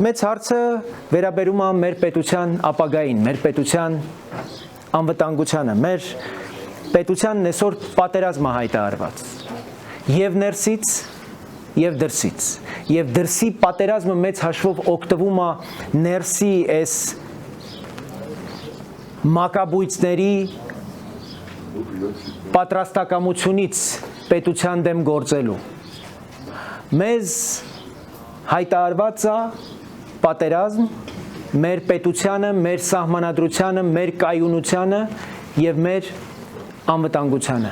Մեծ հարցը վերաբերում է մեր պետության ապագային, մեր պետության անվտանգությանը, մեր պետությանն այսօր պատերազմ է հայտարարված եւ ներսից եւ դրսից եւ դրսի պատերազմը մեծ հաշվով օգտվում է ներսի այս մակաբույծների պատրաստակամությունից պետության դեմ գործելու մեզ հայտարարված է պատերազմ մեր պետությանը, մեր սահմանադրությանը, մեր կայունությանը եւ մեր անվտանգությանը։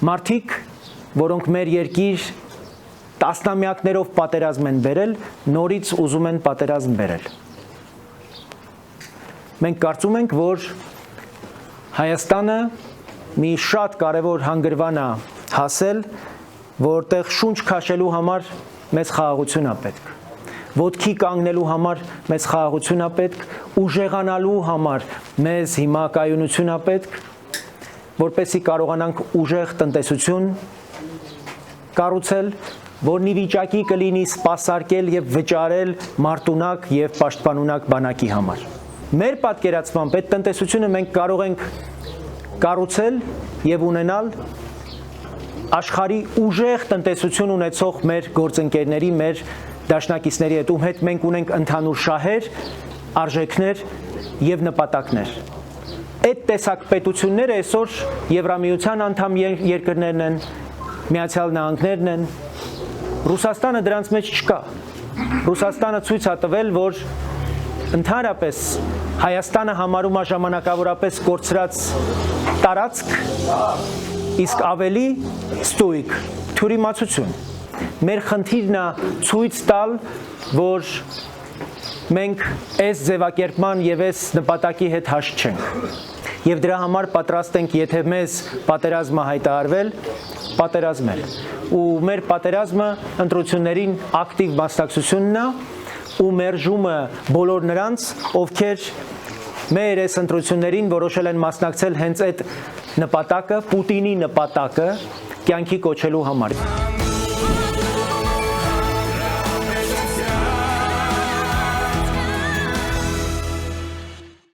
Մարդիկ, որոնք մեր երկիր տասնամյակներով պատերազմ են բերել, նորից ուզում են պատերազմ բերել։ Մենք կարծում ենք, որ Հայաստանը մի շատ կարևոր հանգրվան է հասել, որտեղ շունչ քաշելու համար մեծ խաղաղություն է պետք։ Ոտքի կանգնելու համար մեզ խաղաղություն է պետք, ուժեղանալու համար մեզ հիմա կայունություն է պետք, որպեսզի կարողանանք ուժեղ տնտեսություն կառուցել, որն ի վիճակի կլինի սպասարկել եւ վճարել մարտունակ եւ պաշտպանունակ բանակի համար։ Մեր պատկերացմամբ այդ տնտեսությունը մենք կարող ենք կառուցել եւ ունենալ աշխարհի ուժեղ տնտեսություն ունեցող մեր գործընկերների, մեր դաշնակիցների հետ, ում հետ մենք ունենք ընդհանուր շահեր, արժեքներ եւ նպատակներ։ Այդ տեսակ պետությունները այսօր Եվրամիության անդամ երկրներն են, Միացյալ Նահանգներն են, Ռուսաստանը դրանց մեջ չկա։ Ռուսաստանը ցույց է տվել, որ ընդհանրապես Հայաստանը համարում է ժամանակավորապես կորցրած տարածք, իսկ ավելի ստույգ թյուրիմացություն։ Մեր խնդիրն է ցույց տալ, որ մենք այս ձևակերպման եւ այս նպատակի հետ հաշտ չենք։ Եվ դրա համար պատրաստ ենք, եթե մեզ պատերազմը հայտարարվել, պատերազմել։ Ու մեր պատերազմը ընտրություններին ակտիվ մասնակցությունն է ու մերժումը բոլոր նրանց, ովքեր մեր այս ընտրություններին որոշել են մասնակցել հենց այդ նպատակը, Պուտինի նպատակը կյանքի կոչելու համար։